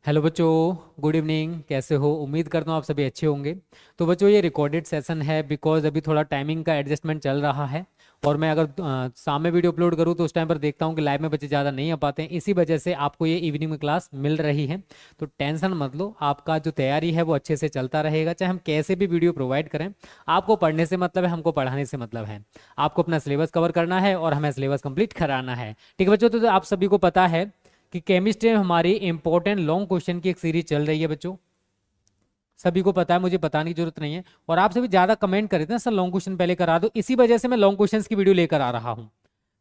Hello बच्चों, good evening. कैसे हो? उम्मीद करता हूँ आप सभी अच्छे होंगे। तो बच्चों, ये रिकॉर्डेड सेशन है बिकॉज अभी थोड़ा टाइमिंग का एडजस्टमेंट चल रहा है। और मैं अगर शाम में वीडियो अपलोड करूँ तो उस टाइम पर देखता हूँ कि लाइव में बच्चे ज़्यादा नहीं आ पाते हैं, इसी वजह से आपको ये इवनिंग में क्लास मिल रही है। तो टेंशन मत लो, आपका जो तैयारी है वो अच्छे से चलता रहेगा, चाहे हम कैसे भी वीडियो प्रोवाइड करें। आपको पढ़ने से मतलब है, हमको पढ़ाने से मतलब है। आपको अपना सिलेबस कवर करना है और हमें सिलेबस कंप्लीट कराना है। ठीक है बच्चों, तो आप सभी को पता है कि केमिस्ट्री में हमारी इंपॉर्टेंट लॉन्ग क्वेश्चन की एक सीरीज चल रही है बच्चों। सभी को पता है, मुझे बताने की जरूरत नहीं है। और आप सभी ज्यादा कमेंट कर रहे थे ना, सर लॉन्ग क्वेश्चन पहले करा दो, इसी वजह से मैं लॉन्ग क्वेश्चंस की वीडियो लेकर आ रहा हूँ।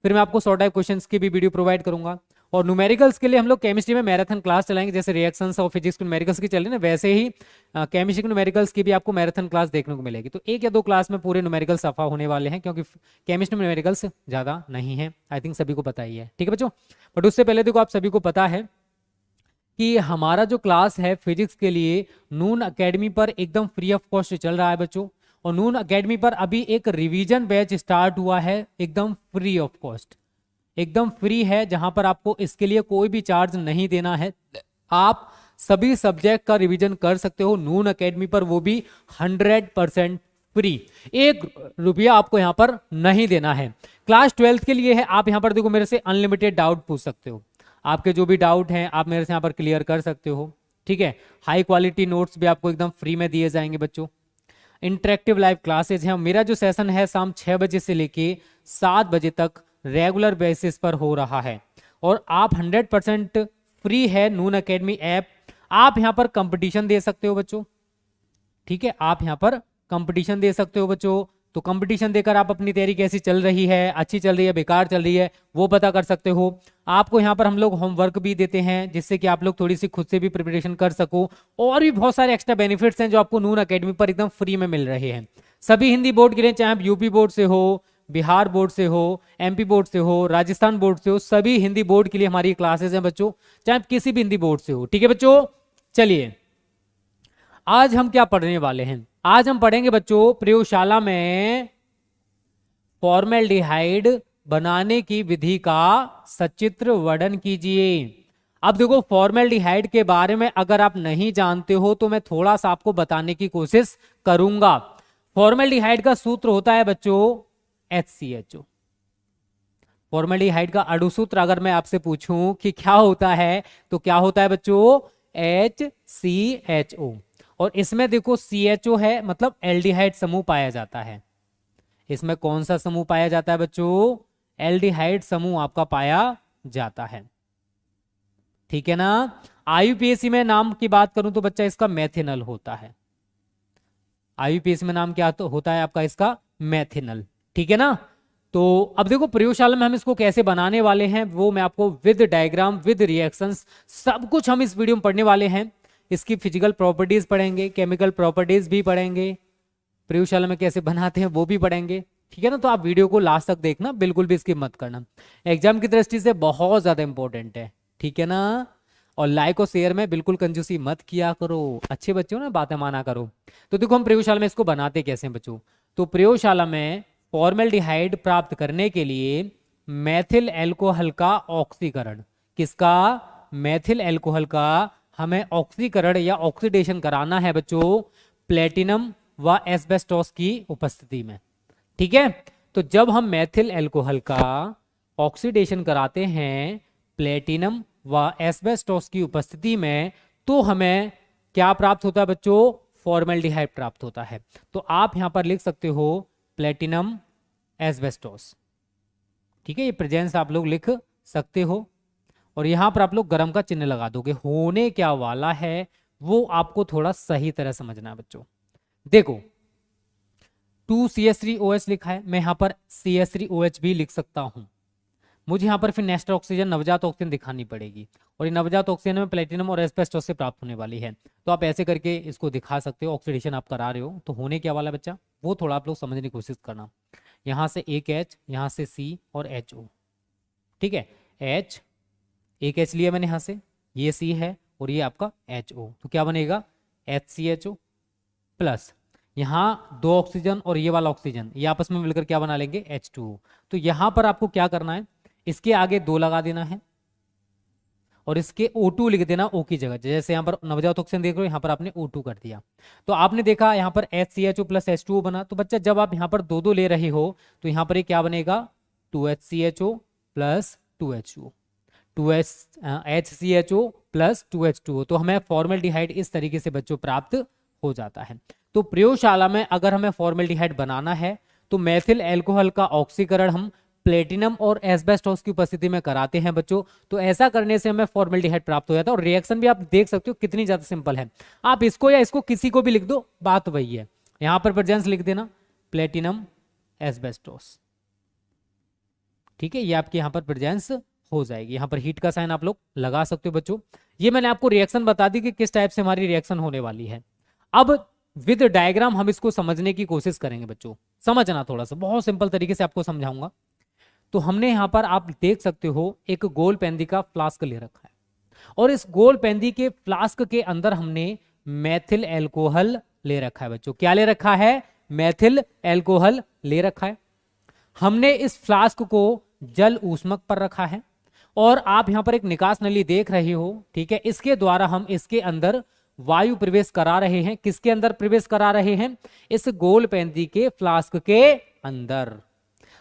फिर मैं आपको शॉर्ट टाइप क्वेश्चंस की भी वीडियो प्रोवाइड करूंगा। और न्यूमेरिकल्स के लिए हम लोग केमिस्ट्री में मैराथन क्लास चलाएंगे, जैसे रिएक्शंस और फिजिक्स की न्यूमेरिकल्स की चल रही है ना, वैसे ही केमिस्ट्री की न्यूमेरिकल्स की भी आपको मैराथन क्लास देखने को मिलेगी। तो एक या दो क्लास में पूरे न्यूमेरिकल सफा होने वाले हैं, क्योंकि केमिस्ट्री में न्यूमेरिकल्स ज्यादा नहीं है। आई थिंक सभी को पता ही है। ठीक है बच्चों, बट उससे पहले देखो, आप सभी को पता है कि हमारा जो क्लास है फिजिक्स के लिए नून एकेडमी पर एकदम फ्री ऑफ कॉस्ट चल रहा है बच्चों। और नून एकेडमी पर अभी एक रिवीजन बैच स्टार्ट हुआ है, एकदम फ्री ऑफ कॉस्ट, एकदम फ्री है, जहां पर आपको इसके लिए कोई भी चार्ज नहीं देना है। आप सभी सब्जेक्ट का रिवीजन कर सकते हो नून एकेडमी पर, वो भी 100% फ्री। एक रुपया आपको यहां पर नहीं देना है। क्लास 12th के लिए है। आप यहां पर देखो, मेरे से अनलिमिटेड डाउट पूछ सकते हो। आपके जो भी डाउट हैं आप मेरे से यहाँ पर क्लियर कर सकते हो। ठीक है, हाई क्वालिटी नोट्स भी आपको एकदम फ्री में दिए जाएंगे बच्चों। इंटरेक्टिव लाइव क्लासेज हैं। मेरा जो सेशन है शाम 6 बजे से लेके 7 बजे तक रेगुलर बेसिस पर हो रहा है। और आप 100% फ्री है नून एकेडमी ऐप। आप यहाँ पर कंपटीशन दे सकते हो बच्चों। ठीक है, आप यहाँ पर कंपटीशन दे सकते हो बच्चों। तो कंपटीशन देकर आप अपनी तैयारी कैसी चल रही है, अच्छी चल रही है, बेकार चल रही है, वो पता कर सकते हो। आपको यहाँ पर हम लोग होमवर्क भी देते हैं, जिससे कि आप लोग थोड़ी सी खुद से भी प्रिपरेशन कर सको। और भी बहुत सारे एक्स्ट्रा बेनिफिट्स हैं जो आपको नून एकेडमी पर एकदम फ्री में मिल रहे हैं। सभी हिंदी बोर्ड के लिए, चाहे आप यूपी बोर्ड से हो, बिहार बोर्ड से हो, एमपी बोर्ड से हो, राजस्थान बोर्ड से हो, सभी हिंदी बोर्ड के लिए हमारी क्लासेस हैं बच्चों, चाहे आप किसी भी हिंदी बोर्ड से हो। ठीक है बच्चों, चलिए आज हम क्या पढ़ने वाले हैं। आज हम पढ़ेंगे बच्चों प्रयोगशाला में फॉर्मेल्डिहाइड बनाने की विधि का सचित्र वर्णन कीजिए। अब देखो, फॉर्मेल्डिहाइड के बारे में अगर आप नहीं जानते हो तो मैं थोड़ा सा आपको बताने की कोशिश करूंगा। फॉर्मेल्डिहाइड का सूत्र होता है बच्चों HCHO। फॉर्मेल्डिहाइड का अणुसूत्र अगर मैं आपसे पूछूं कि क्या होता है, तो क्या होता है बच्चों? HCHO। और इसमें देखो CHO है, मतलब एल्डिहाइड समूह पाया जाता है। इसमें कौन सा समूह पाया जाता है बच्चों? एल्डिहाइड समूह आपका पाया जाता है। ठीक है ना। आईयूपीएससी में नाम की बात करूं तो बच्चा इसका मेथिनल होता है। आईयूपीएससी में नाम क्या तो होता है आपका इसका? मेथिनल। ठीक है ना। तो अब देखो, प्रयोगशाला में हम इसको कैसे बनाने वाले हैं वो मैं आपको विद डायग्राम, विद रिएक्शंस, सब कुछ हम इस वीडियो में पढ़ने वाले हैं। इसकी फिजिकल प्रॉपर्टीज पढ़ेंगे, केमिकल प्रॉपर्टीज भी पढ़ेंगे, प्रयोगशाला में कैसे बनाते हैं वो भी पढ़ेंगे। ठीक है ना। तो आप वीडियो को लास्ट तक देखना, बिल्कुल भी स्किप मत करना, एग्जाम की दृष्टि से बहुत ज्यादा इंपॉर्टेंट है। ठीक है ना। और लाइक और शेयर में बिल्कुल कंजूसी मत किया करो, अच्छे बच्चे हो ना, बातें माना करो। तो देखो, हम प्रयोगशाला में इसको बनाते कैसे हैं बच्चों। तो प्रयोगशाला में फॉर्मेल्डिहाइड प्राप्त करने के लिए मैथिल एल्कोहल का ऑक्सीकरण, किसका? मैथिल एल्कोहल का हमें ऑक्सीकरण या ऑक्सीडेशन कराना है बच्चों, प्लेटिनम व एस्बेस्टोस की उपस्थिति में। ठीक है। तो जब हम मैथिल एल्कोहल का ऑक्सीडेशन कराते हैं प्लेटिनम व एस्बेस्टोस की उपस्थिति में, तो हमें क्या प्राप्त होता है बच्चों? फॉर्मेल्डिहाइड प्राप्त होता है। तो आप यहां पर लिख सकते हो प्लेटिनम एस्बेस्टोस। ठीक है, ये प्रेजेंस आप लोग लिख सकते हो। और यहां पर आप लोग गर्म का चिन्ह लगा दोगे। होने क्या वाला है वो आपको थोड़ा सही तरह समझना है बच्चों। देखो, 2CH3OH लिखा है, मैं यहां पर CH3OH भी लिख सकता हूं। मुझे यहां पर फिर नेस्टर ऑक्सीजन, नवजात ऑक्सीजन दिखानी पड़ेगी, और ये नवजात ऑक्सीजन में प्लेटिनम और एस्बेस्टोस से प्राप्त होने वाली है। तो आप ऐसे करके इसको दिखा सकते हो, ऑक्सीडेशन आप करा रहे हो। तो होने क्या वाला बच्चा, वो थोड़ा आप लोग समझने की कोशिश करना। यहां से एक H, यहां से C और HO। ठीक है, H, एक H लिया मैंने यहां से, ये C है और ये आपका HO। तो क्या बनेगा? HCHO प्लस यहां दो ऑक्सीजन और ये वाला ऑक्सीजन, ये आपस में मिलकर क्या बना लेंगे? H2O। तो यहां पर आपको क्या करना है, इसके आगे 2 लगा देना है, और इसके O2 लिख देना O की जगह। जैसे यहाँ पर नवजात ऑक्सीजन देख रहे हो, यहाँ पर आपने O2 कर दिया। तो आपने देखा यहाँ पर HCHO प्लस H2O बना। तो बच्चा जब आप यहाँ पर दो दो ले रहे हो तो यहाँ पर ये क्या बनेगा, 2HCHO plus 2H2O, 2HCHO plus 2H2O। तो हमें फॉर्मेल्डिहाइड इस तरीके से बच्चों प्राप्त हो जाता है। तो प्रयोगशाला में अगर हमें फॉर्मेल्डिहाइड बनाना है तो मेथिल एल्कोहल का ऑक्सीकरण हम प्लेटिनम और एस्बेस्टोस की उपस्थिति में कराते हैं बच्चों। तो ऐसा करने से हमें फॉर्मेल्डिहाइड प्राप्त हो जाता है। और रिएक्शन भी आप देख सकते हो कितनी ज्यादा सिंपल है। आप इसको या इसको किसी को भी लिख दो, बात वही है। यहां पर प्रेजेंस लिख देना प्लेटिनम एस्बेस्टोस, ठीक है, ये आपके यहाँ पर प्रेजेंस हो जाएगी। यहाँ पर हीट का साइन आप लोग लगा सकते हो बच्चों। ये मैंने आपको रिएक्शन बता दी कि किस टाइप से हमारी रिएक्शन होने वाली है। अब विद डायग्राम हम इसको समझने की कोशिश करेंगे बच्चों, समझना थोड़ा सा, बहुत सिंपल तरीके से आपको समझाऊंगा। तो हमने यहाँ पर आप देख सकते हो एक गोल पेंदी का फ्लास्क ले रखा है और इस गोल पेंदी के फ्लास्क के अंदर हमने मेथिल एल्कोहल ले रखा है बच्चों। क्या ले रखा है, मेथिल एल्कोहल ले रखा है। हमने इस फ्लास्क को जल ऊष्मक पर रखा है और आप यहां पर एक निकास नली देख रहे हो, ठीक है। इसके द्वारा हम इसके अंदर वायु प्रवेश करा रहे हैं। किसके अंदर प्रवेश करा रहे हैं, इस गोल पेंदी के फ्लास्क के अंदर।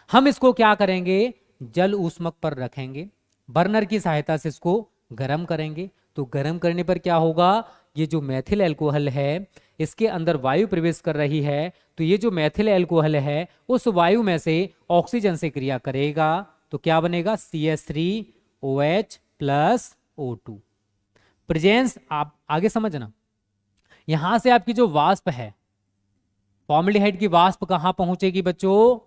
हम इसको क्या करेंगे, जल ऊष्मक पर रखेंगे, बर्नर की सहायता से इसको गर्म करेंगे। तो गर्म करने पर क्या होगा, ये जो मेथिल एल्कोहल है इसके अंदर वायु प्रवेश कर रही है। तो ये जो मेथिल एल्कोहल है उस वायु में से ऑक्सीजन से क्रिया करेगा तो क्या बनेगा, CH3OH प्लस O2। प्रेजेंस आप आगे समझना, यहां से आपकी जो वाष्प है फॉर्मेल्डिहाइड की वाष्प कहां पहुंचेगी बच्चों,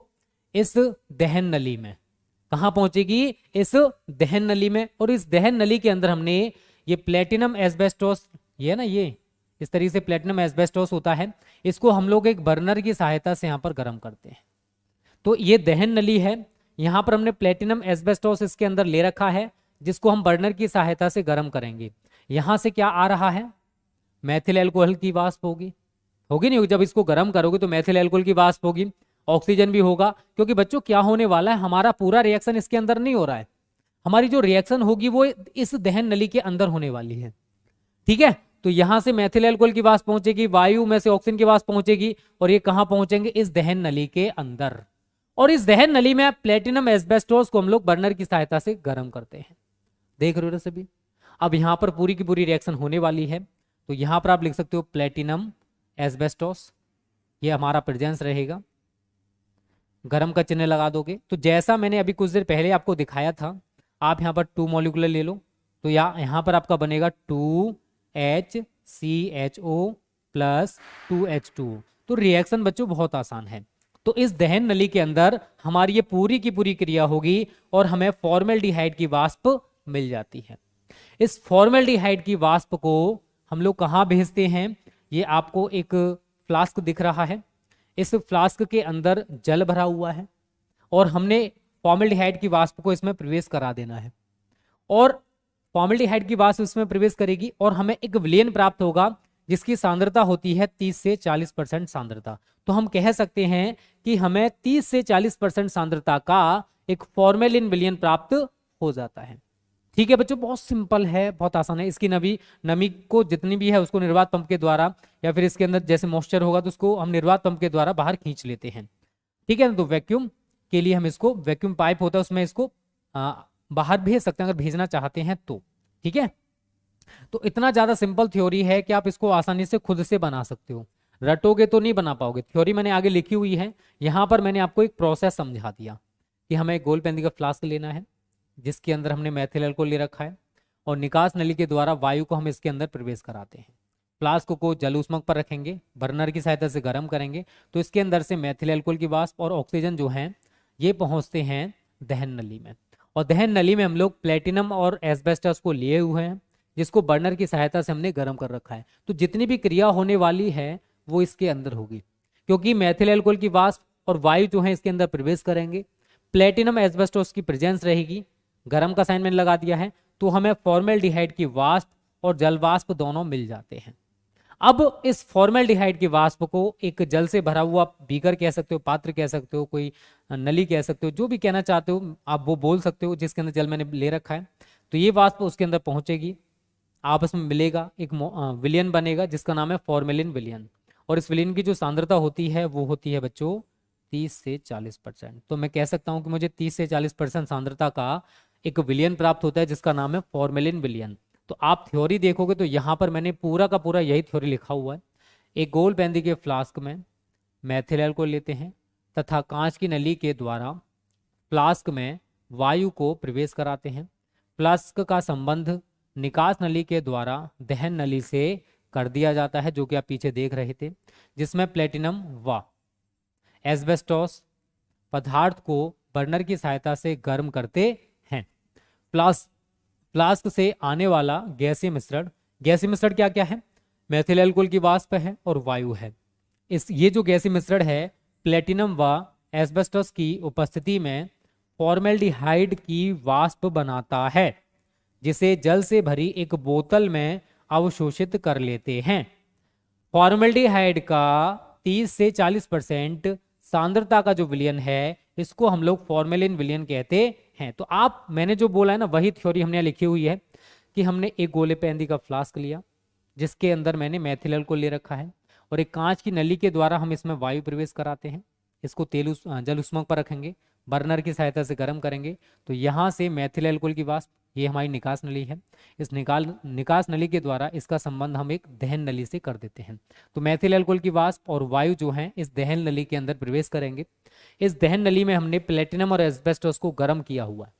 इस दहन नली में। कहां पहुंचेगी, इस दहन नली में। और इस दहन नली के अंदर हमने ये प्लेटिनम एस्बेस्टोस, ये ना, ये इस तरीके से प्लेटिनम एस्बेस्टोस होता है, इसको हम लोग एक बर्नर की सहायता से यहां पर गर्म करते हैं। तो ये दहन नली है, यहां पर हमने प्लेटिनम एस्बेस्टोस इसके अंदर ले रखा है जिसको हम बर्नर की सहायता से गर्म करेंगे। यहां से क्या आ रहा है, मेथिल एल्कोहल की वाष्प होगी, होगी नहीं होगी। जब इसको गर्म करोगे तो मेथिल एल्कोहल की वाष्प होगी, ऑक्सीजन भी होगा। क्योंकि बच्चों क्या होने वाला है, हमारा पूरा रिएक्शन इसके अंदर नहीं हो रहा है, हमारी जो रिएक्शन होगी वो इस दहन नली के अंदर होने वाली है, ठीक है। तो यहां से मेथिल एल्कोहल की वाष्प पहुंचेगी, वायु में से ऑक्सीजन की वाष्प पहुंचेगी और ये कहां पहुंचेंगे, इस दहन नली के अंदर। और इस दहन नली में प्लेटिनम एस्बेस्टोस को हम लोग बर्नर की सहायता से गर्म करते हैं। देख रहे हो सभी। अब यहां पर पूरी की पूरी रिएक्शन होने वाली है। तो यहां पर आप लिख सकते हो प्लेटिनम एस्बेस्टोस, ये हमारा प्रेजेंस रहेगा, गर्म का चिन्ह लगा दोगे। तो जैसा मैंने अभी कुछ देर पहले आपको दिखाया था, आप यहां पर 2 मॉलिक्यूलर ले लो। तो यहां पर आपका बनेगा 2HCHO प्लस 2H2O। तो रिएक्शन बच्चों बहुत आसान है। तो इस दहन नली के अंदर हमारी ये पूरी की पूरी क्रिया होगी और हमें फॉर्मेल्डिहाइड की वाष्प मिल जाती है। इस फॉर्मेल्डिहाइड की वाष्प को हम लोग कहाँ भेजते हैं, ये आपको एक फ्लास्क दिख रहा है, इस फ्लास्क के अंदर जल भरा हुआ है और हमने फॉर्मेल्डिहाइड की वाष्प को इसमें प्रवेश करा देना है। और फॉर्मेल्डिहाइड की वाष्प इसमें प्रवेश करेगी और हमें एक विलयन प्राप्त होगा जिसकी सांद्रता होती है 30 से 40% सांद्रता। तो हम कह सकते हैं कि हमें 30 से 40% सांद्रता का एक फॉर्मेलिन विलयन प्राप्त हो जाता है। ठीक है बच्चों, बहुत सिंपल है, बहुत आसान है। इसकी नमी को जितनी भी है उसको निर्वात पंप के द्वारा या फिर इसके अंदर जैसे मॉइस्चर होगा तो उसको हम निर्वात पंप के द्वारा बाहर खींच लेते हैं, ठीक है ना। तो वैक्यूम के लिए हम इसको, वैक्यूम पाइप होता है उसमें इसको बाहर भेज सकते हैं अगर भेजना चाहते हैं तो, ठीक है। तो इतना ज्यादा सिंपल थ्योरी है कि आप इसको आसानी से खुद से बना सकते हो, रटोगे तो नहीं बना पाओगे। थ्योरी मैंने आगे लिखी हुई है, यहाँ पर मैंने आपको एक प्रोसेस समझा दिया कि हमें एक गोल पेंदी का फ्लास्क लेना है जिसके अंदर हमने मेथिल एल्कोहल ले रखा है और निकास नली के द्वारा वायु को हम इसके अंदर प्रवेश कराते हैं। फ्लास्क को जल ऊष्मक पर रखेंगे, बर्नर की सहायता से गर्म करेंगे तो इसके अंदर से मेथिल एल्कोहल की वाष्प और ऑक्सीजन जो है ये पहुंचते हैं दहन नली में। और दहन नली में हम लोग प्लेटिनम और एस्बेस्टस को लिए हुए हैं जिसको बर्नर की सहायता से हमने गर्म कर रखा है। तो जितनी भी क्रिया होने वाली है वो इसके अंदर होगी क्योंकि मेथिल एल्कोहल की वाष्प और वायु जो है इसके अंदर प्रवेश करेंगे, प्लेटिनम एस्बेस्टस की प्रेजेंस रहेगी, गर्म का साइन मैंने लगा दिया है। तो हमें फॉर्मेल्डिहाइड की वाष्प और जल वाष्प दोनों मिल जाते हैं। अब इस फॉर्मेल्डिहाइड की वाष्प को एक जल से भरा हुआ बीकर कह सकते हो, पात्र कह सकते हो, कोई नली कह सकते हो, जो भी कहना चाहते हो आप वो बोल सकते हो, जिसके अंदर जल मैंने ले रखा है। तो ये वाष्प उसके अंदर पहुंचेगी, आपस में मिलेगा, एक विलयन बनेगा जिसका नाम है फॉर्मेलिन विलयन। और इस विलयन की जो सांद्रता होती है वो होती है बच्चों 30 से 40%। तो मैं कह सकता हूं कि मुझे 30 से 40% सांद्रता का एक विलयन प्राप्त होता है जिसका नाम है फॉर्मेलिन विलयन। तो आप थ्योरी देखोगे तो यहाँ पर मैंने पूरा का पूरा यही थ्योरी लिखा हुआ है। एक गोल पेंदी के फ्लास्क में मैथिल अल्कोहल लेते हैं तथा कांच की नली के द्वारा फ्लास्क में वायु को प्रवेश कराते हैं। फ्लास्क का संबंध निकास नली के द्वारा दहन नली से कर दिया जाता है, जो कि आप पीछे देख रहे थे, जिसमें प्लेटिनम व एस्बेस्टोस पदार्थ को बर्नर की सहायता से गर्म करते हैं। फ्लास्क से आने वाला गैसीय मिश्रण, गैसीय मिश्रण क्या क्या है? मेथिल अल्कोहल की वाष्प है और वायु है। ये जो गैसीय मिश्रण है प्लेटिनम व एस्बेस्टोस की उपस्थिति में फॉर्मेल्डिहाइड की वाष्प बनाता है, जिसे जल से भरी एक बोतल में अवशोषित कर लेते हैं। फॉर्मेल्डिहाइड का 30 से 40% सांद्रता का जो विलयन है इसको हम लोग फॉर्मेलिन विलयन कहते हैं। तो आप मैंने जो बोला है ना वही थ्योरी हमने लिखी हुई है कि हमने एक गोले पेंदी का फ्लास्क लिया जिसके अंदर मैंने मैथिल अल्कोहल ले रखा है और एक कांच की नली के द्वारा हम इसमें वायु प्रवेश कराते हैं। इसको जल उष्मांक पर रखेंगे, बर्नर की सहायता से गर्म करेंगे तो यहाँ से मैथिल अल्कोहल की वाष्प, ये हमारी निकास नली है, इस निकास नली के द्वारा इसका संबंध हम एक दहन नली से कर देते हैं। तो मैथिल अल्कोहल की वाष्प और वायु जो है इस दहन नली के अंदर प्रवेश करेंगे। इस दहन नली में हमने प्लेटिनम और एस्बेस्टोस को गर्म किया हुआ है।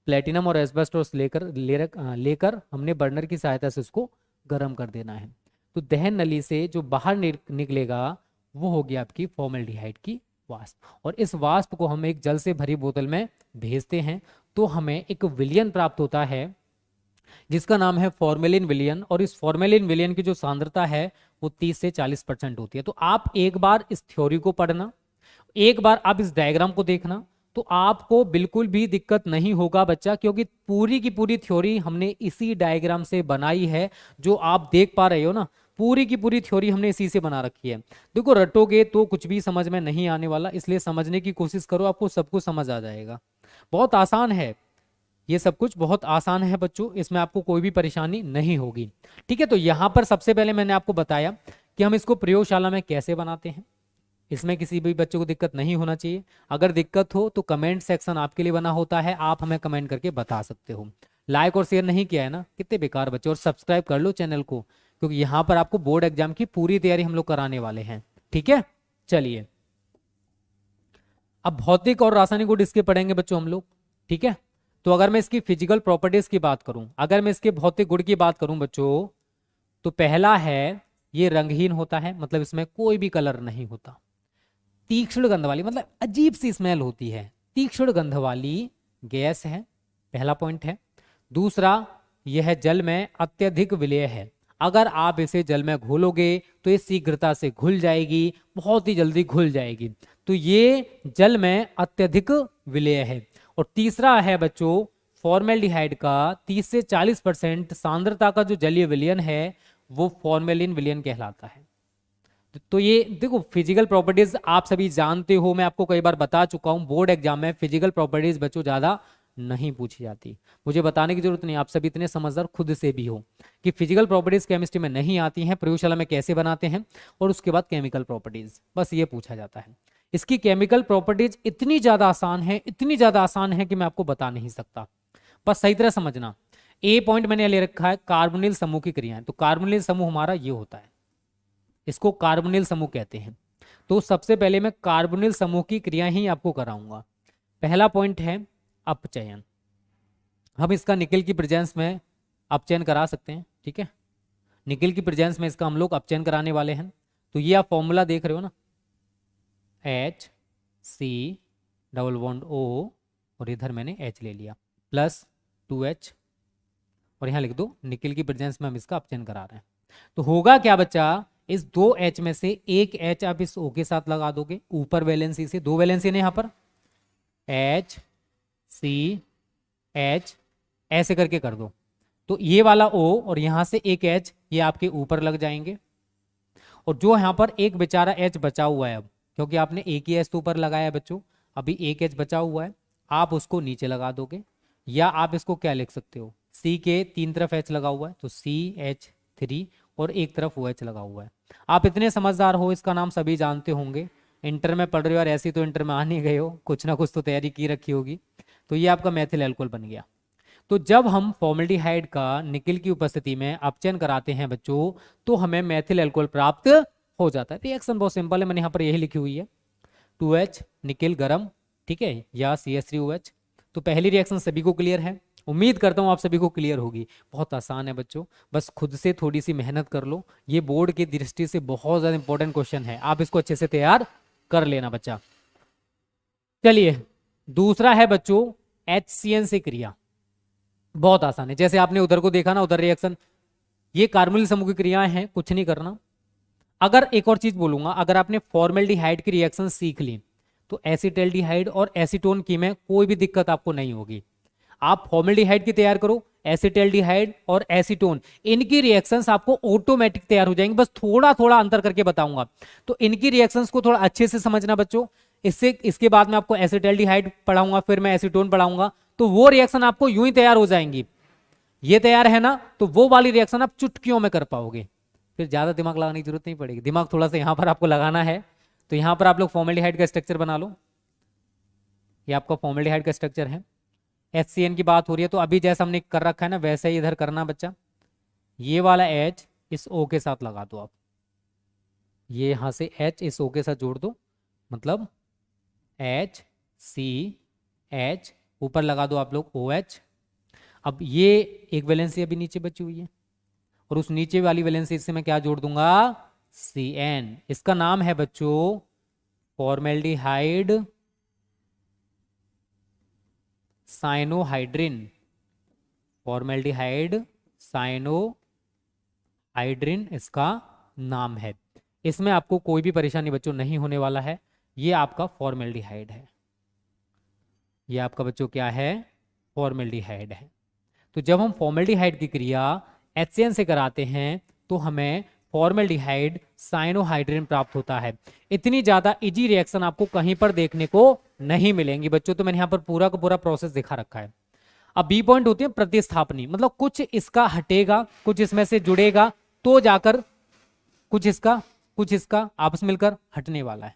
प्लेटिनम और एस्बेस्टोस लेकर हमने बर्नर की सहायता से उसको गर्म कर देना है। तो दहन नली से जो बाहर निकलेगा वो होगी आपकी फॉर्मेल्डिहाइड की वाष्प, और इस वाष्प को हम एक जल से भरी बोतल में भेजते हैं तो हमें एक विलयन प्राप्त होता है जिसका नाम है फॉर्मेलिन विलयन। और इस फॉर्मेलिन विलयन की जो सांद्रता है वो 30 से 40% होती है। तो आप एक बार इस थ्योरी को पढ़ना, एक बार आप इस डायग्राम को देखना, तो आपको बिल्कुल भी दिक्कत नहीं होगा बच्चा, क्योंकि पूरी की पूरी थ्योरी हमने इसी डायग्राम से बनाई है। जो आप देख पा रहे हो ना, पूरी की पूरी थ्योरी हमने इसी से बना रखी है। देखो रटोगे तो कुछ भी समझ में नहीं आने वाला, इसलिए समझने की कोशिश करो, आपको सब कुछ समझ आ जाएगा। बहुत आसान है, ये सब कुछ बहुत आसान है बच्चों, इसमें आपको कोई भी परेशानी नहीं होगी। ठीक है, तो यहां पर सबसे पहले मैंने आपको बताया कि हम इसको प्रयोगशाला में कैसे बनाते हैं। इसमें किसी भी बच्चे को दिक्कत नहीं होना चाहिए। अगर दिक्कत हो तो कमेंट सेक्शन आपके लिए बना होता है, आप हमें कमेंट करके बता सकते हो। लाइक और शेयर नहीं किया है ना, कितने बेकार बच्चे, और सब्सक्राइब कर लो चैनल को, क्योंकि यहाँ पर आपको बोर्ड एग्जाम की पूरी तैयारी हम लोग कराने वाले हैं। ठीक है, चलिए अब भौतिक और रासायनिक गुण इसके पढ़ेंगे बच्चों हम लोग। ठीक है, तो अगर मैं इसकी फिजिकल प्रॉपर्टीज की बात करूं, अगर मैं इसके भौतिक गुण की बात करूं बच्चों, तो पहला है ये रंगहीन होता है, मतलब इसमें कोई भी कलर नहीं होता। तीक्ष्ण गंध वाली, मतलब अजीब सी स्मेल होती है, तीक्ष्ण गंध वाली गैस है, पहला पॉइंट है। दूसरा, यह जल में अत्यधिक विलेय है। अगर आप इसे जल में घोलोगे तो ये शीघ्रता से घुल जाएगी, बहुत ही जल्दी घुल जाएगी। तो ये जल में अत्यधिक विलेय है। और तीसरा है बच्चों फॉर्मेल्डिहाइड का 30 से 40% सांद्रता का जो जलीय विलयन है वो फॉर्मेलिन विलयन कहलाता है। तो ये देखो फिजिकल प्रॉपर्टीज आप सभी जानते हो, मैं आपको कई बार बता चुका हूं, बोर्ड एग्जाम में फिजिकल प्रॉपर्टीज बच्चों ज्यादा नहीं पूछी जाती, मुझे बताने की जरूरत नहीं, आप सभी इतने समझदार खुद से भी हो कि फिजिकल प्रॉपर्टीज केमिस्ट्री में नहीं आती हैं, प्रयोगशाला में कैसे बनाते हैं, और उसके बाद केमिकल प्रॉपर्टीज, बस ये पूछा जाता है। इसकी केमिकल प्रॉपर्टीज इतनी ज्यादा आसान है, इतनी ज्यादा आसान है कि मैं आपको बता नहीं सकता, बस सही तरह समझना। ए पॉइंट मैंने ले रखा है कार्बोनिल समूह की क्रियाएं, तो कार्बोनिल समूह हमारा ये होता है, इसको कार्बोनिल समूह कहते हैं। तो सबसे पहले मैं कार्बोनिल समूह की क्रिया ही आपको कराऊंगा। पहला पॉइंट है अपचयन, हम इसका निकेल की प्रेजेंस में अपचयन करा सकते हैं। ठीक है, निकेल की प्रेजेंस में इसका हम लोग अपचयन कराने वाले हैं। तो ये आप फॉर्मूला देख रहे हो ना, HC डबल बॉन्ड O, और इधर मैंने H ले लिया, प्लस 2H, और यहाँ लिख दो निकेल की प्रेजेंस में हम इसका अपचयन करा रहे हैं। तो होगा क्या बच्चा, इस 2H में से एक H आप इस O के साथ लगा दोगे, ऊपर वैलेंसी से, दो वैलेंसी ने यहाँ पर HCH ऐसे करके कर दो, तो ये वाला O और यहाँ से एक H ये आपके ऊपर लग जाएंगे, और जो यहाँ पर एक बेचारा H बचा हुआ है, अब क्योंकि आपने एक ही H तो ऊपर लगाया है बच्चों, अभी एक H बचा हुआ है, आप उसको नीचे लगा दोगे, या आप इसको क्या लिख सकते हो सी के तीन तरफ H लगा हुआ है तो CH3 और एक तरफ OH लगा हुआ है। आप इतने समझदार हो, इसका नाम सभी जानते होंगे, इंटर में पढ़ रहे हो और ऐसी तो इंटर में आ नहीं गए हो, कुछ ना कुछ तो तैयारी की रखी होगी। तो ये आपका मेथिल अल्कोहल बन गया। तो जब हम फॉर्मेल्डिहाइड का निकेल की उपस्थिति में अपचयन कराते हैं बच्चों, तो हमें मेथिल अल्कोहल प्राप्त हो जाता है। रिएक्शन बहुत सिंपल है, मैंने यहाँ पर यही लिखी हुई है, 2H निकेल गरम, ठीक है, या CH3OH। तो पहली रिएक्शन सभी को क्लियर है, उम्मीद करता हूँ आप सभी को क्लियर होगी। बहुत आसान है बच्चों, बस खुद से थोड़ी सी मेहनत कर लो। ये बोर्ड की दृष्टि से बहुत ज़्यादा इंपॉर्टेंट क्वेश्चन है, आप इसको अच्छे से तैयार कर लेना बच्चा। चलिए दूसरा है बच्चों HCN से क्रिया, बहुत आसान है। जैसे आपने उधर को देखा ना, उधर रिएक्शन, ये कार्बोनिल समूह की क्रियाएं हैं, कुछ नहीं करना। अगर एक और चीज बोलूंगा, अगर आपने फॉर्मेल्डिहाइड की रिएक्शन सीख ली तो एसिटल्डिहाइड और एसीटोन की में कोई भी दिक्कत आपको नहीं होगी। आप फॉर्मेल्डिहाइड की तैयार करो, एसिटल्डिहाइड और एसीटोन, इनकी रिएक्शंस आपको ऑटोमेटिक तैयार हो जाएंगी। बस थोड़ा थोड़ा अंतर करके बताऊंगा, तो इनकी रिएक्शंस को थोड़ा अच्छे से समझना बच्चों। इसके बाद मैं आपको एसिटल्डिहाइड पढ़ाऊंगा, फिर मैं एसीटोन पढ़ाऊंगा, तो वो रिएक्शन आपको यूं ही तैयार हो जाएंगी। ये तैयार है ना, तो वो वाली रिएक्शन आप चुटकियों में कर पाओगे, फिर ज्यादा दिमाग लगाने की जरूरत नहीं पड़ेगी। दिमाग थोड़ा सा यहां पर आपको लगाना है, तो यहां पर आप लोग फॉर्मेल्डिहाइड का स्ट्रक्चर बना लो। ये आपका फॉर्मेल्डिहाइड का स्ट्रक्चर है। HCN की बात हो रही है तो अभी जैसा हमने कर रखा है ना, वैसे ही इधर करना बच्चा। ये वाला H इस O के साथ लगा दो आप, ये यहां से H इस O के साथ जोड़ दो, मतलब HCH, ऊपर लगा दो आप लोग OH। अब ये एक वैलेंसी अभी नीचे बची हुई है, और उस नीचे वाली वैलेंसी से मैं क्या जोड़ दूंगा, CN। इसका नाम है बच्चों फॉर्मेल्डिहाइड साइनोहाइड्रिन, फॉर्मेल्डिहाइड साइनोहाइड्रिन इसका नाम है। इसमें आपको कोई भी परेशानी बच्चों नहीं होने वाला है। ये आपका फॉर्मेल्डिहाइड है, ये आपका बच्चों क्या है, फॉर्मेल्डिहाइड है। तो जब हम फॉर्मेल्डिहाइड की क्रिया HCN से कराते हैं तो हमें फॉर्मेल्डिहाइड साइनोहाइड्रिन प्राप्त होता है। इतनी ज्यादा इजी रिएक्शन आपको कहीं पर देखने को नहीं मिलेंगी बच्चों, तो मैंने यहाँ पर पूरा का पूरा प्रोसेस दिखा रखा है। अब बी पॉइंट होती है प्रतिस्थापनी, मतलब कुछ इसका हटेगा, कुछ इसमें से जुड़ेगा, तो जाकर कुछ इसका आपस मिलकर हटने वाला है,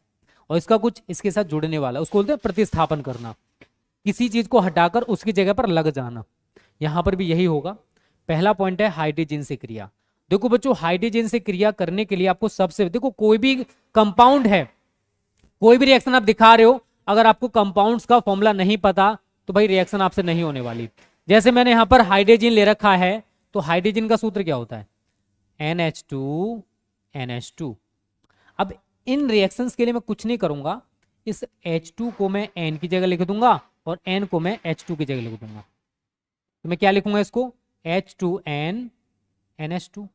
और इसका कुछ इसके साथ जुड़ने वाला है, उसको बोलते हैं प्रतिस्थापन करना। किसी चीज को हटाकर उसकी जगह पर लग जाना, यहां पर भी यही होगा। पहला पॉइंट है हाइड्रोजन से क्रिया। देखो बच्चों, हाइड्रोजन से क्रिया करने के लिए आपको सबसे, देखो कोई भी कंपाउंड है, कोई भी रिएक्शन आप दिखा रहे हो, अगर आपको कंपाउंड्स का फॉर्मूला नहीं पता तो भाई रिएक्शन आपसे नहीं होने वाली। जैसे मैंने यहां पर हाइड्रोजन ले रखा है, तो हाइड्रोजन का सूत्र क्या होता है, NH2NH2। अब इन रिएक्शंस के लिए मैं कुछ नहीं करूंगा, इस H2 को मैं N की जगह लिख दूंगा और N को मैं H2 की जगह लिख दूंगा। तो मैं क्या लिखूंगा इसको, H2NNH2।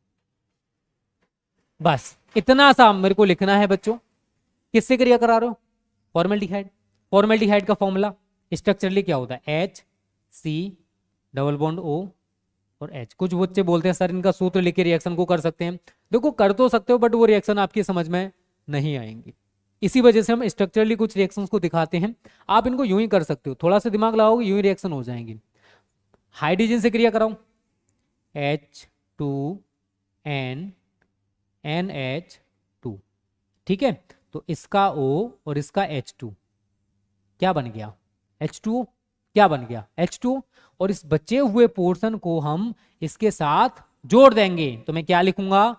बस इतना सा मेरे को लिखना है बच्चों। किससे क्रिया करा रहे हो, फॉर्मेल्डिहाइड। फॉर्मेल्डिहाइड का फॉर्मूला स्ट्रक्चरली क्या होता है, HC डबल बॉन्ड O और H। कुछ बच्चे बोलते हैं सर इनका सूत्र लिख के रिएक्शन को कर सकते हैं। देखो कर तो सकते हो, बट वो रिएक्शन आपकी समझ में नहीं आएंगी। इसी वजह से हम स्ट्रक्चरली कुछ रिएक्शंस को दिखाते हैं। आप इनको यूं ही कर सकते हो, थोड़ा सा दिमाग लगाओगे यूं ही रिएक्शन हो जाएंगी। हाइड्रोजन से क्रिया कराऊं, H2NNH2, ठीक है। तो इसका O और इसका H2 क्या बन गया, H2O। क्या बन गया, H2O। और इस बचे हुए पोर्शन को हम इसके साथ जोड़ देंगे, तो मैं क्या लिखूंगा,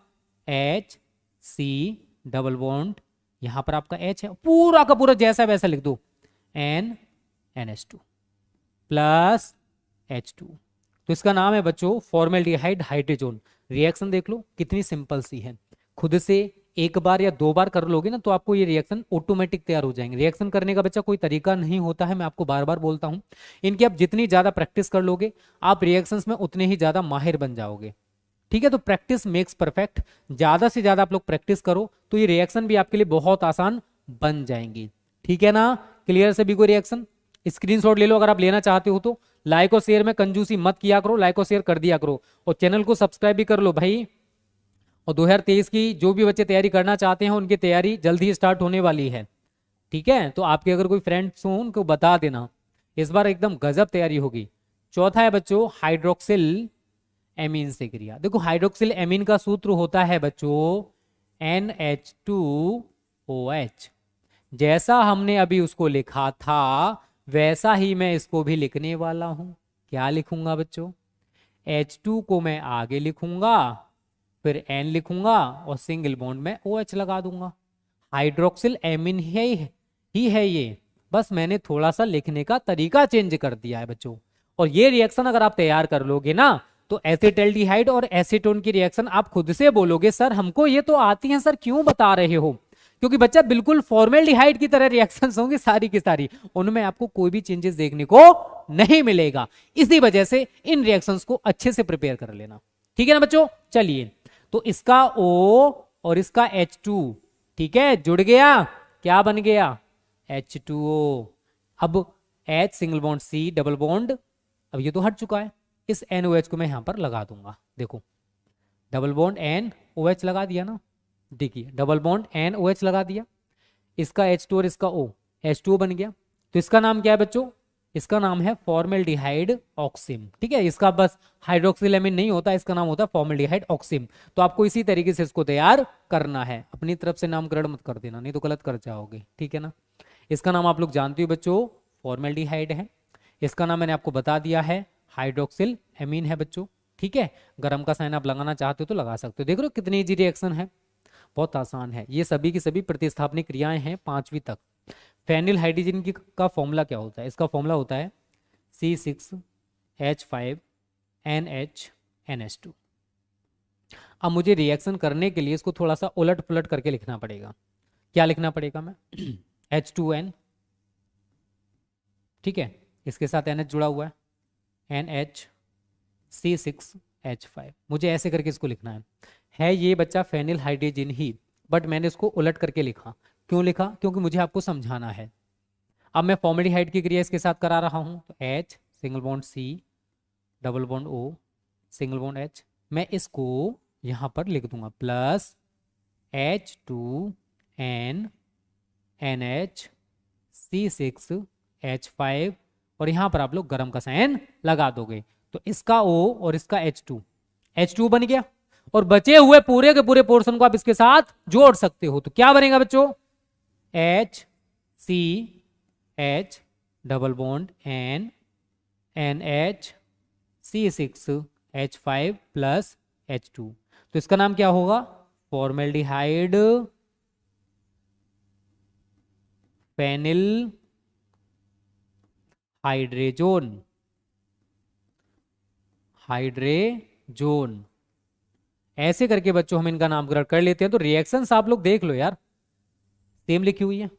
HC डबल बॉन्ड, यहां पर आपका H है, पूरा का पूरा जैसा वैसा लिख दो, NNH2 प्लस H2। तो इसका नाम है बच्चों फॉर्मेल्डिहाइड हाइड्रोजन। रिएक्शन देख लो कितनी सिंपल सी है, खुद से एक बार या दो बार कर लोगे ना तो आपको ये रिएक्शन ऑटोमेटिक तैयार हो जाएंगे। रिएक्शन करने का बच्चा कोई तरीका नहीं होता है, मैं आपको बार बार बोलता हूं। इनकी आप जितनी ज्यादा प्रैक्टिस कर लोगे आप रिएक्शंस में उतने ही ज्यादा माहिर बन जाओगे, ठीक है। तो प्रैक्टिस मेक्स परफेक्ट, ज्यादा से ज्यादा आप लोग प्रैक्टिस करो तो ये रिएक्शन भी आपके लिए बहुत आसान बन जाएंगी, ठीक है ना। क्लियर सभी को रिएक्शन, स्क्रीनशॉट ले लो अगर आप लेना चाहते हो तो। लाइक और शेयर में कंजूसी मत किया करो, लाइक और शेयर कर दिया करो, और चैनल को सब्सक्राइब भी कर लो भाई। और 2023 की जो भी बच्चे तैयारी करना चाहते हैं उनकी तैयारी जल्द ही स्टार्ट होने वाली है, ठीक है। तो आपके अगर कोई फ्रेंड्स हो उनको बता देना, इस बार एकदम गजब तैयारी होगी। चौथा है बच्चों हाइड्रोक्सिल एमीन से क्रिया। देखो हाइड्रोक्सिल एमीन का सूत्र होता है बच्चों NH2OH। जैसा हमने अभी उसको लिखा था वैसा ही मैं इसको भी लिखने वाला हूं। क्या लिखूंगा बच्चों? H2 को मैं आगे लिखूंगा, फिर N लिखूंगा और सिंगल बॉन्ड में OH लगा दूंगा। हाइड्रोक्सिल एमीन ही है ये, बस मैंने थोड़ा सा लिखने का तरीका चेंज कर दिया है बच्चों। और ये रिएक्शन अगर आप तैयार कर लोगे ना तो एसिटाल्डिहाइड और एसीटोन की रिएक्शन आप खुद से बोलोगे सर हमको ये तो आती है सर, क्यों बता रहे हो? क्योंकि बच्चा बिल्कुल फॉर्मेल्डिहाइड की तरह रिएक्शंस होंगी सारी की सारी, उनमें आपको कोई भी चेंजेस देखने को नहीं मिलेगा। इसी वजह से इन रिएक्शंस को अच्छे से प्रिपेयर कर लेना, ठीक है ना बच्चों। चलिए तो इसका O और इसका H2, ठीक है, जुड़ गया, क्या बन गया? H2O। अब H single bond C double bond, अब ये तो हट चुका है, इस NOH को मैं यहां पर लगा दूंगा। देखो डबल बॉन्ड NOH लगा दिया ना, देखिए डबल बॉन्ड NOH लगा दिया, इसका H2 और इसका O, H2O बन गया। तो इसका नाम क्या है बच्चों? इसका नाम है फॉर्मेल्डिहाइड ऑक्सिम, ठीक है। इसका बस हाइड्रोक्सिल एमीन नहीं होता, इसका नाम होता है फॉर्मेल्डिहाइड ऑक्सिम। तो आपको इसी तरीके से इसको तैयार करना है, अपनी तरफ से नामकरण मत कर देना, नहीं तो गलत कर जाओगे, ठीक है ना। इसका नाम आप लोग जानते हो बच्चों, फॉर्मेल्डिहाइड है। इसका नाम मैंने आपको बता दिया है, हाइड्रोक्सिल एमीन है बच्चों, ठीक है। गरम का साइन आप लगाना चाहते हो तो लगा सकते हो। देख रहे हो कितनी इजी रिएक्शन है, बहुत आसान है। ये सभी की सभी प्रतिस्थापनिक क्रियाएं हैं 5वीं तक। फेनिल हाइड्रोजन की का फॉर्मूला क्या होता है? इसका फॉर्मूला होता है C6H5NH2। अब मुझे रिएक्शन करने के लिए इसको थोड़ा सा उलट पुलट करके लिखना पड़ेगा। क्या लिखना पड़ेगा मैं? H2N, ठीक है, इसके साथ NH जुड़ा हुआ है, NHC6H5। मुझे ऐसे करके इसको लिखना है ये बच्चा फेनिल हाइड्रोजन ही, बट मैंने इसको उलट करके लिखा। क्यों लिखा? क्योंकि मुझे आपको समझाना है। अब मैं फॉर्मेल्डिहाइड की क्रिया इसके साथ करा रहा हूं, तो H single bond C double bond O single bond H, मैं इसको यहां पर लिख दूंगा प्लस H2N NHC6H5, और यहां पर आप लोग गर्म का साइन लगा दोगे। तो इसका O और इसका H2 बन गया, और बचे हुए पूरे के पूरे पोर्शन को आप इसके साथ जोड़ सकते हो। तो क्या बनेगा बच्चों? HCH double bond N NHC6H5 plus H2। तो इसका नाम क्या होगा? Formaldehyde phenyl hydrazone. ऐसे करके बच्चों हम इनका नामकरण कर लेते हैं। तो रिएक्शंस आप लोग देख लो यार, सेम लिखी हुई है,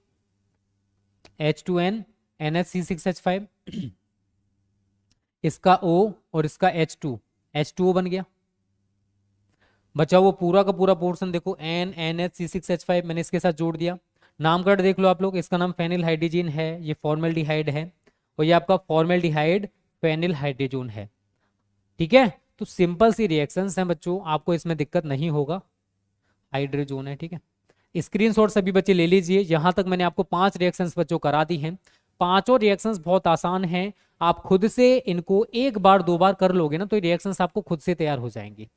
H2N NHC6H5, इसका O और इसका H2O बन गया। बचा वो पूरा का पूरा पोर्शन देखो NHC6H5 मैंने इसके साथ जोड़ दिया। नामकरण देख लो आप लोग, इसका नाम फेनिल हाइड्रोजन है, ये फॉर्मेल्डिहाइड है, और ये आपका फॉर्मेल्डिहाइड फेनिल हाइड्रोजन है, ठीक है। तो सिंपल सी रिएक्शंस हैं बच्चों, आपको इसमें दिक्कत नहीं होगा, हाइड्रोजन है, ठीक है। स्क्रीनशॉट सभी बच्चे ले लीजिए। यहां तक मैंने आपको 5 रिएक्शंस बच्चों करा दी हैं। पांचों रिएक्शंस बहुत आसान हैं, आप खुद से इनको एक बार दो बार कर लोगे ना तो रिएक्शंस आपको खुद से तैयार हो जाएंगी।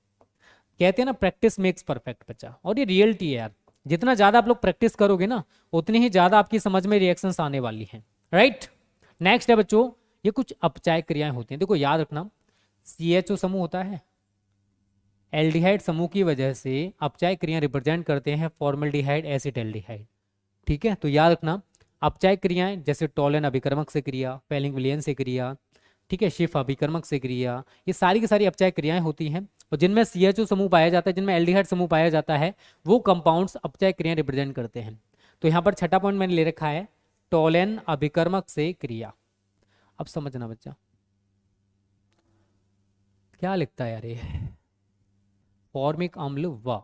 कहते हैं ना प्रैक्टिस मेक्स परफेक्ट बच्चा, और ये रियलिटी है यार। जितना ज्यादा आप लोग प्रैक्टिस करोगे ना उतनी ही ज्यादा आपकी समझ में रिएक्शंस आने वाली हैं, राइट। नेक्स्ट है बच्चों, ये कुछ अपचायक क्रियाएं होती हैं। देखो याद रखना, CHO समूह होता है, एल्डिहाइड समूह की वजह से अपचायक क्रियाएं रिप्रेजेंट करते हैं फॉर्मेल्डिहाइड एसिटाल्डिहाइड, ठीक है। तो याद रखना अपचायक क्रियाएं जैसे टोलेन अभिकर्मक से क्रिया, फेलिंग विलियन से क्रिया, ठीक है, शिफ अभिकर्मक से क्रिया, ये सारी की सारी अपचायक क्रियाएं होती हैं। और जिनमें CHO समूह पाया जाता है, जिनमें एल्डिहाइड समूह पाया जाता है, वो कंपाउंड्स अपचायक क्रियाएं रिप्रेजेंट करते हैं। तो यहाँ पर छठा पॉइंट मैंने ले रखा है, टोलेन अभिकर्मक से क्रिया। अब समझना बच्चा क्या लिखता है यार ये, फॉर्मिक अम्ल व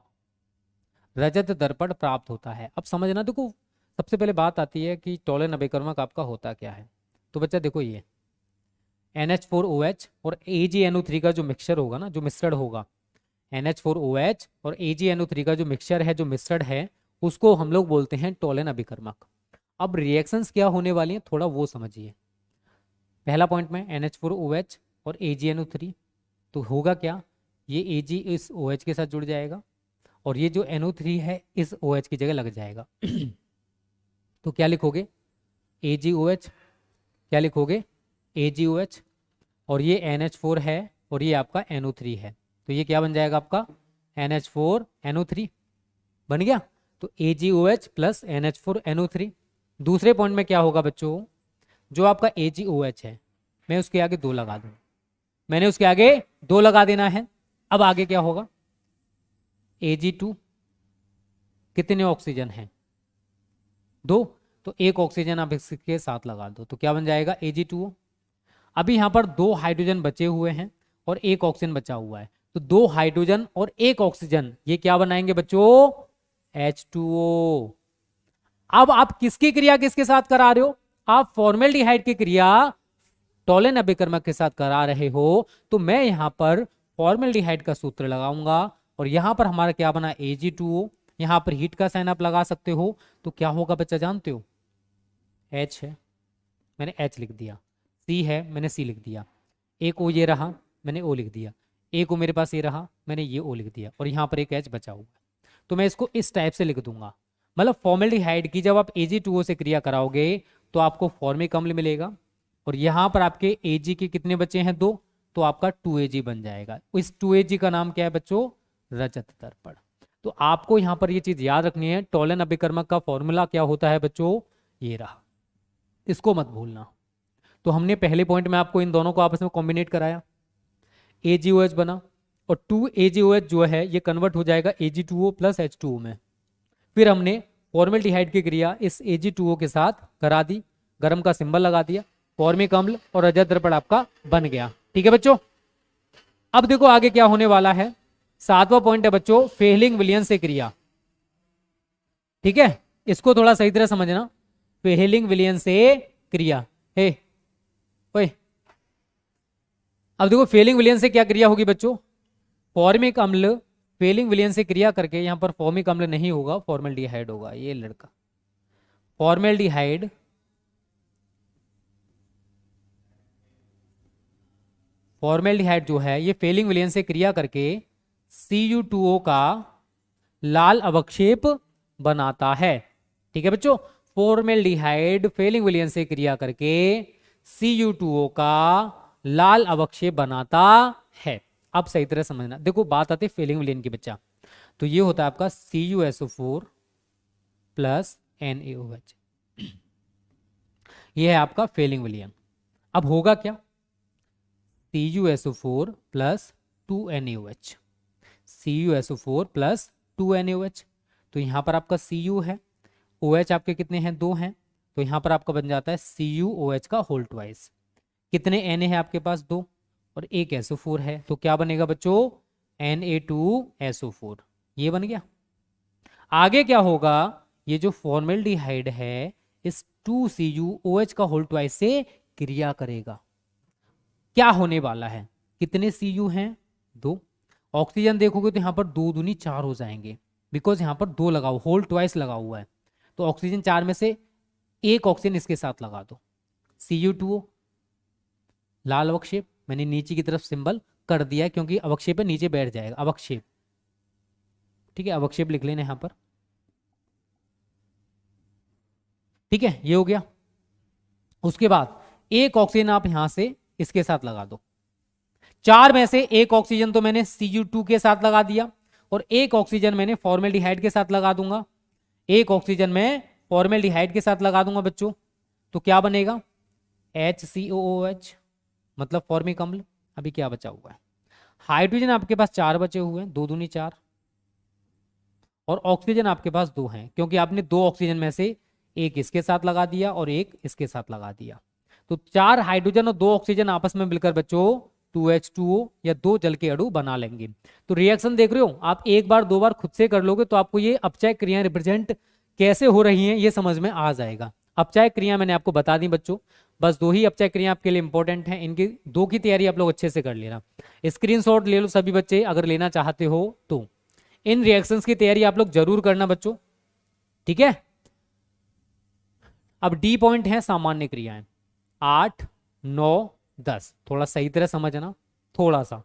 रजत दर्पण प्राप्त होता है। अब समझना, देखो सबसे पहले बात आती है कि टोलेन अभिकर्मक आपका होता क्या है। तो बच्चा देखो ये NH4OH और AgNO3 का जो मिक्सचर होगा ना, जो मिश्रण होगा, NH4OH और AgNO3 का जो मिक्सचर है, जो मिश्रण है, उसको हम लोग बोलते हैं टोलेन अभिकर्मक। अब रिएक्शंस क्या होने वाली हैं थोड़ा वो समझिए। पहला पॉइंट में NH4OH और AgNO3, तो होगा क्या, ये Ag इस OH के साथ जुड़ जाएगा और ये जो NO3 है इस OH की जगह लग जाएगा। तो क्या लिखोगे, AgOH, क्या लिखोगे, AgOH, और ये NH4 है और ये आपका NO3 है, तो ये क्या बन जाएगा आपका NH4NO3 बन गया। तो AgOH प्लस NH4NO3। दूसरे पॉइंट में क्या होगा बच्चों, जो आपका AgOH है मैं उसके आगे 2 लगा दूं, मैंने उसके आगे 2 लगा देना है। अब आगे क्या होगा, Ag2, कितने ऑक्सीजन हैं, 2, तो एक ऑक्सीजन आप इसके साथ लगा दो, तो क्या बन जाएगा Ag2O। अभी यहां पर 2 हाइड्रोजन बचे हुए हैं और एक ऑक्सीजन बचा हुआ है, तो 2 हाइड्रोजन और एक ऑक्सीजन ये क्या बनाएंगे बच्चों, H2O। अब आप किसकी क्रिया किसके साथ करा रहे हो, आप फॉर्मेल्डिहाइड की क्रिया टोलेन अभिकर्मक के साथ करा रहे हो, तो मैं यहां पर फॉर्मेल्डिहाइड का सूत्र लगाऊंगा और यहां पर हमारा क्या बना Ag2O, यहां पर हीट का साइन आप लगा सकते हो, तो क्या होगा बच्चा जानते हो, H है मैंने H लिख दिया, C है मैंने C लिख दिया, एक O ये रहा मैंने O लिख दिया, एक O मेरे पास ये रहा मैंने ये O लिख दिया, और यहाँ पर एक H बचा हुआ है, तो मैं इसको इस टाइप से लिख दूंगा। मतलब फॉर्मेल्डिहाइड की जब आप Ag2O से क्रिया कराओगे तो आपको फॉर्मिक अम्ल मिलेगा, और यहाँ पर आपके Ag के कितने बचे हैं 2, तो आपका 2Ag बन जाएगा। इस 2Ag का नाम क्या है बच्चों, रजत दर्पण। तो आपको यहाँ पर ये चीज याद रखनी है, टोलेन अभिकर्मक का फॉर्मूला क्या होता है बच्चों, ये रहा, इसको मत भूलना। तो हमने पहले पॉइंट में आपको इन दोनों को आपस में कॉम्बिनेट कराया, AgOH बना और 2AgOH जो है ये कन्वर्ट हो जाएगा Ag2O प्लस H2O में। फिर हमने फॉर्मेल्डिहाइड की क्रिया इस Ag2O के साथ करा दी, गर्म का सिंबल लगा दिया, फॉर्मिक अम्ल और रजत दर्पण आपका बन गया। ठीक है बच्चों, अब देखो आगे क्या होने वाला है, 7वां पॉइंट है बच्चों फेहलिंग विलियन से क्रिया। ठीक है, इसको थोड़ा सही तरह समझना, फेहलिंग विलियन से क्रिया है। ओए अब देखो फेलिंग विलियन से क्या क्रिया होगी बच्चों, फॉर्मिक अम्ल फेलिंग विलियन से क्रिया करके, यहां पर फॉर्मिक अम्ल नहीं होगा फॉर्मेल्डिहाइड होगा, ये लड़का फॉर्मेल्डिहाइड फॉर्मेल्डिहाइड जो है ये फेलिंग विलियन से क्रिया करके Cu2O का लाल अवक्षेप बनाता है। ठीक है बच्चों, फॉर्मेल्डिहाइड फेलिंग विलियन से क्रिया करके Cu2O का लाल अवक्षेप बनाता है। अब सही तरह समझना, देखो बात आती है फेलिंग विलियन की बच्चा, तो ये होता है आपका CuSO4 प्लस NaOH, ये है आपका फेलिंग विलियन। अब होगा क्या, CuSO4 plus 2NaOH, CuSO4 plus 2NaOH, तो यहां पर आपका Cu है, OH आपके कितने हैं 2 हैं, तो यहां पर आपका बन जाता है CuOH का होल ट्वाइस। कितने Na है आपके पास 2 और एक SO4 है, तो क्या बनेगा बच्चों Na2SO4, ये बन गया। आगे क्या होगा, ये जो फॉर्मेल्डिहाइड है इस 2CuOH का होल ट्वाइस से क्रिया करेगा, क्या होने वाला है, कितने Cu हैं 2, ऑक्सीजन देखोगे तो यहां पर 2 दूनी 4 हो जाएंगे, बिकॉज यहां पर 2 लगा हुआ होल ट्वाइस लगा हुआ है, तो ऑक्सीजन 4 में से एक ऑक्सीजन इसके साथ लगा दो, Cu2O लाल अवक्षेप, मैंने नीचे की तरफ सिंबल कर दिया क्योंकि अवक्षेप है नीचे बैठ जाएगा अवक्षेप। ठीक है, अवक्षेप लिख लेना यहां पर। ठीक है, ये हो गया। उसके बाद एक ऑक्सीजन आप यहां से इसके साथ लगा दो, 4 में से एक ऑक्सीजन तो मैंने Cu2 के साथ लगा दिया और एक ऑक्सीजन मैंने फॉर्मेल्डिहाइड के साथ लगा दूंगा, एक ऑक्सीजन मैं फॉर्मेल्डिहाइड के साथ लगा दूंगा बच्चों, तो क्या बनेगा HCOOH मतलब फॉर्मिक अम्ल। अभी क्या बचा हुआ है, हाइड्रोजन आपके पास 4 बचे हुए हैं, 2 दूनी 4, और ऑक्सीजन आपके पास 2 हैं क्योंकि आपने 2 ऑक्सीजन में से एक इसके साथ लगा दिया और एक इसके साथ लगा दिया, तो 4 हाइड्रोजन और 2 ऑक्सीजन आपस में मिलकर बच्चों 2H2O या 2 जल के अणु बना लेंगे। तो रिएक्शन देख रहे हो आप, एक बार 2 बार खुद से कर लोगे तो आपको ये अपचय क्रियाएं रिप्रेजेंट कैसे हो रही हैं ये समझ में आ जाएगा। अपचय क्रिया मैंने आपको बता दी बच्चों, बस 2 ही अपचय क्रिया आपके लिए इंपॉर्टेंट है, इनकी 2 की तैयारी आप लोग अच्छे से कर लेना, स्क्रीनशॉट ले लो सभी बच्चे अगर लेना चाहते हो तो। इन रिएक्शंस की तैयारी आप लोग जरूर करना बच्चों, ठीक है। अब डी पॉइंट है सामान्य क्रियाएं, 8, 9, 10। थोड़ा सही तरह समझना, थोड़ा सा।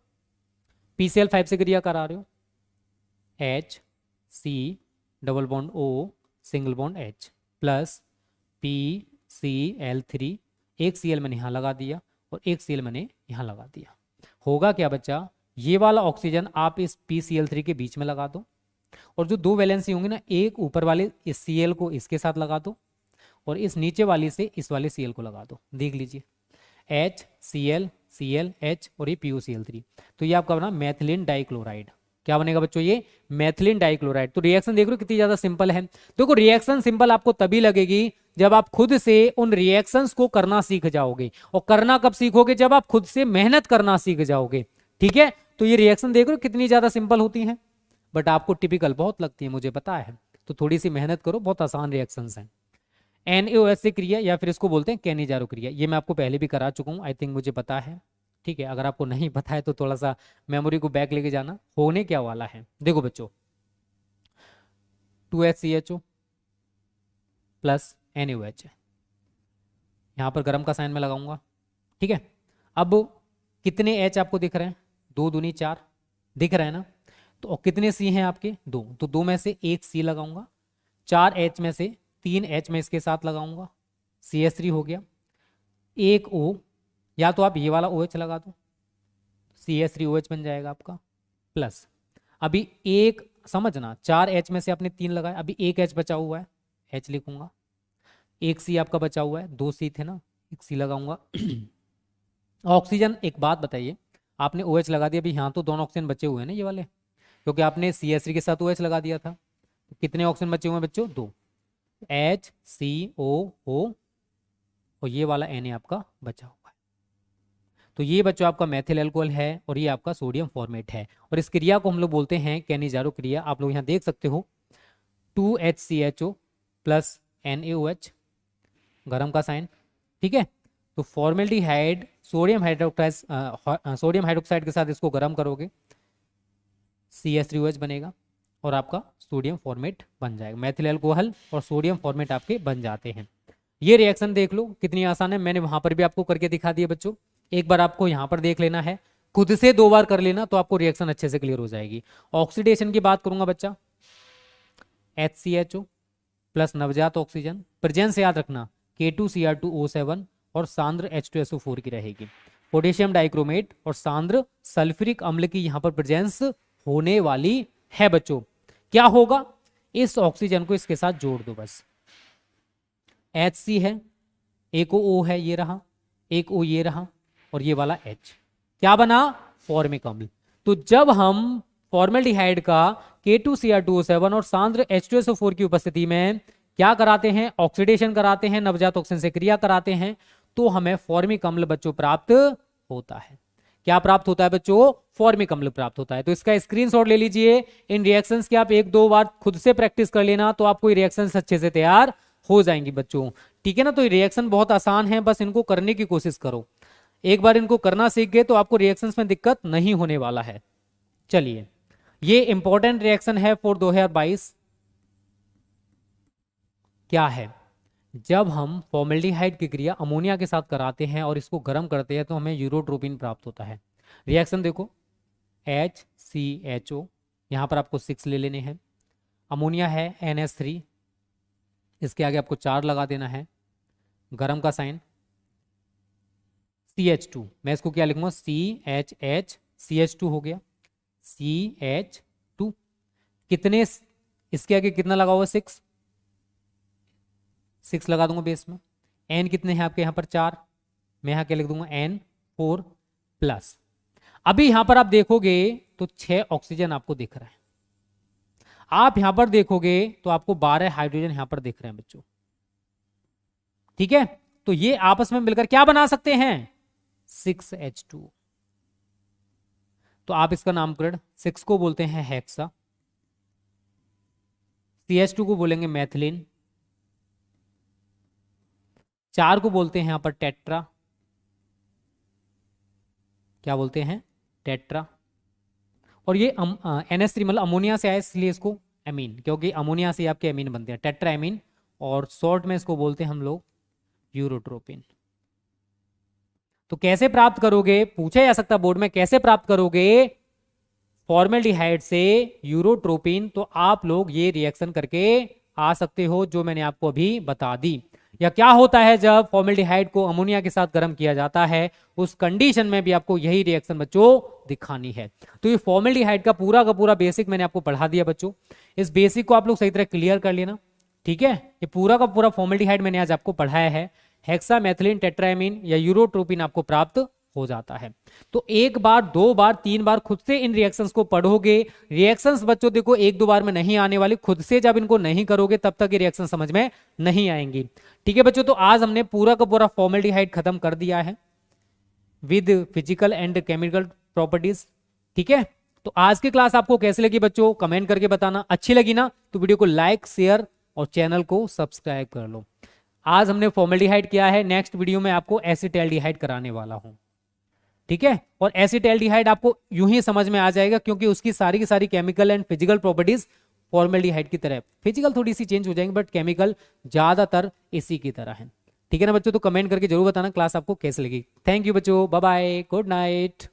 PCl5 से क्रिया करा रहे हो, HC double bond O single bond H plus PCl3, एक Cl मैंने यहाँ लगा दिया और एक Cl मैंने यहाँ लगा दिया। होगा क्या बच्चा, ये वाला ऑक्सीजन आप इस PCl3 के बीच में लगा दो और जो दो वैलेंसी होंगी ना, एक ऊपर वाले इस Cl को इसके साथ लगा दो और इस नीचे वाली से इस वाले Cl को लगा दो। देख लीजिए HCl Cl H और ये PuCl3, तो ये आपका बना मैथिलीन डाइक्लोराइड। क्या बनेगा बच्चों, ये मैथिलीन डाइक्लोराइड। तो रिएक्शन देख रहे हो कितनी ज्यादा सिंपल है। देखो रिएक्शन सिंपल आपको तभी लगेगी जब आप खुद से उन रिएक्शंस को करना सीख जाओगे, और करना कब सीखोगे, जब आप खुद से मेहनत करना सीख जाओगे। ठीक है, तो ये रिएक्शन देख रहे हो कितनी ज्यादा सिंपल होती हैं, बट आपको टिपिकल बहुत लगती है, मुझे पता है। तो थोड़ी सी मेहनत करो, बहुत आसान रिएक्शंस हैं। NaOH से क्रिया, या फिर इसको बोलते हैं कैनिजारो क्रिया, ये मैं आपको पहले भी करा चुका हूँ, आई थिंक मुझे पता है। ठीक है, अगर आपको नहीं पता है तो थोड़ा सा मेमोरी को बैक लेके जाना। होने क्या वाला है देखो बच्चों, 2HCHO प्लस NaOH है, यहाँ पर गर्म का साइन में लगाऊंगा। ठीक है, अब कितने H आपको दिख रहे हैं, 2 दूनी 4 दिख रहे हैं ना। तो और कितने C हैं आपके, 2, तो 2 में से एक C लगाऊंगा, 4 H में से 3 H में इसके साथ लगाऊंगा, CH3 हो गया। एक O, या तो आप ये वाला OH लगा दो, CH3OH बन जाएगा आपका, प्लस अभी एक समझना, 4 H में से आपने 3 लगाए, अभी एक H बचा हुआ है, H लिखूंगा। एक C आपका बचा हुआ है, 2 C थे ना, एक C लगाऊंगा। ऑक्सीजन, एक बात बताइए, आपने OH लगा दिया, अभी यहाँ तो दोनों ऑक्सीजन बचे हुए हैं ना ये वाले, क्योंकि आपने CH3 के साथ OH लगा दिया था। तो कितने ऑक्सीजन बचे हुए हैं बच्चों, 2, HCOO और ये वाला Na आपका बचा हुआ है। तो ये बच्चों आपका मैथिल अल्कोहल है और ये आपका सोडियम फॉर्मेट है, और इस क्रिया को हम लोग बोलते हैं कैनिजारो क्रिया। आप लोग यहाँ देख सकते हो 2HCHO प्लस NaOH, गरम का साइन। ठीक है, तो फॉर्मेल्डिहाइड सोडियम हाइड्रोक्साइड के साथ इसको गर्म करोगे, CH3OH बनेगा और आपका सोडियम फॉर्मेट बन जाएगा। मैथिल अल्कोहल और सोडियम फॉर्मेट आपके बन जाते हैं। ये रिएक्शन देख लो कितनी आसान है, मैंने वहां पर भी आपको करके दिखा दिया बच्चों। एक बार आपको यहाँ पर देख लेना है, खुद से 2 बार कर लेना, तो आपको रिएक्शन अच्छे से क्लियर हो जाएगी। ऑक्सीडेशन की बात करूंगा बच्चा, HCHO प्लस नवजात ऑक्सीजन, प्रेजेंस याद रखना K2Cr2O7 और सांद्र H2SO4 की रहेगी। पोटेशियम डाइक्रोमेट और सांद्र सल्फ्यूरिक अम्ल की यहाँ पर प्रेजेंस होने वाली है बच्चों। क्या होगा, इस ऑक्सीजन को इसके साथ जोड़ दो बस। HC है, एक O है, ये रहा, एक O ये रहा, और ये वाला H, क्या बना, फॉर्मिक अम्ल। तो जब हम फॉर्मेल्डिहाइड का K2Cr2O7 और सांद्र H2SO4 की उपस्थिति में क्या कराते हैं, ऑक्सीडेशन कराते हैं, नवजात ऑक्सीजन से क्रिया कराते हैं, तो हमें फॉर्मिक अम्ल बच्चों प्राप्त होता है। क्या प्राप्त होता है बच्चों, फॉर्मिक अम्ल प्राप्त होता है। तो इसका स्क्रीनशॉट ले लीजिए। इन रिएक्शंस की आप 1-2 बार खुद से प्रैक्टिस कर लेना, तो आपको ये रिएक्शंस अच्छे से तैयार हो जाएंगी बच्चों। ठीक है ना, तो ये रिएक्शन बहुत आसान है, बस इनको करने की कोशिश करो। एक बार इनको करना सीख गए तो आपको रिएक्शंस में दिक्कत नहीं होने वाला है। चलिए, ये इंपॉर्टेंट रिएक्शन है फॉर 2022। क्या है, जब हम फॉर्मेल्डिहाइड की क्रिया अमोनिया के साथ कराते हैं और इसको गर्म करते हैं तो हमें यूरोट्रोपिन प्राप्त होता है। रिएक्शन देखो, HCHO, यहाँ पर आपको 6 ले लेने हैं, अमोनिया है NH3, इसके आगे आपको 4 लगा देना है, गर्म का साइन, CH2, मैं इसको क्या लिखूंगा, CHH, CH2 हो गया, CH2, कितने इसके आगे कितना लगा हुआ, 6 लगा दूंगा बेस में। N कितने हैं आपके यहाँ पर, 4, मैं यहाँ क्या लिख दूंगा, N4 प्लस। अभी यहां पर आप देखोगे तो 6 ऑक्सीजन आपको दिख रहा है, आप यहां पर देखोगे तो आपको 12 हाइड्रोजन यहां पर दिख रहे हैं बच्चों। ठीक है, तो ये आपस में मिलकर क्या बना सकते हैं, 6H2। तो आप इसका नामकरण 6 को बोलते हैं हेक्सा, CH2 को बोलेंगे मैथिलीन, 4 को बोलते हैं यहां पर टेट्रा, क्या बोलते हैं, टेट्रा। और ये NH3 मतलब अमोनिया से आया इसलिए इसको एमीन, क्योंकि अमोनिया से आपके एमीन बनते हैं, टेट्रा एमीन, और शॉर्ट में इसको बोलते हैं हम लोग यूरोट्रोपिन। तो कैसे प्राप्त करोगे, पूछा जा सकता बोर्ड में, कैसे प्राप्त करोगे फॉर्मेल्डिहाइड से यूरोट्रोपिन, तो आप लोग ये रिएक्शन करके आ सकते हो जो मैंने आपको अभी बता दी। या क्या होता है जब फॉर्मेल्डिहाइड को अमोनिया के साथ गर्म किया जाता है, उस कंडीशन में भी आपको यही रिएक्शन बच्चों दिखानी है। तो ये फॉर्मेल्डिहाइड का पूरा बेसिक मैंने आपको पढ़ा दिया बच्चों। इस बेसिक को आप लोग सही तरह क्लियर कर लेना, ठीक है। ये पूरा का पूरा फॉर्मेल्डिहाइड मैंने आज आपको पढ़ाया है। हेक्सामेथिलीन टेट्राएमीन या यूरोट्रोपिन आपको प्राप्त हो जाता है। तो एक बार, दो बार, तीन बार खुद से इन रिएक्शंस को पढ़ोगे। रिएक्शंस बच्चों देखो एक दो बार में नहीं आने वाली, खुद से जब इनको नहीं करोगे तब तक ये रिएक्शन समझ में नहीं आएंगी, ठीक है बच्चों। तो आज हमने पूरा का पूरा फॉर्मेल्डिहाइड खत्म कर दिया है with physical and chemical properties, ठीक है। तो आज की क्लास आपको कैसी लगी बच्चों, कमेंट करके बताना। अच्छी लगी ना तो वीडियो को लाइक, शेयर और चैनल को सब्सक्राइब कर लो। आज हमने फॉर्मेल्डिहाइड किया है, नेक्स्ट वीडियो में आपको एसिटाल्डिहाइड कराने वाला हूं, ठीक है। और एसिटाल्डिहाइड आपको यूं ही समझ में आ जाएगा क्योंकि उसकी सारी की सारी chemical and physical properties formaldehyde की तरह, फिजिकल थोड़ी सी चेंज हो जाएंगे बट केमिकल ज्यादातर इसी की तरह है, ठीक है ना बच्चों। तो कमेंट करके जरूर बताना क्लास आपको कैसे लगी। थैंक यू बच्चों, बाय बाय, गुड नाइट।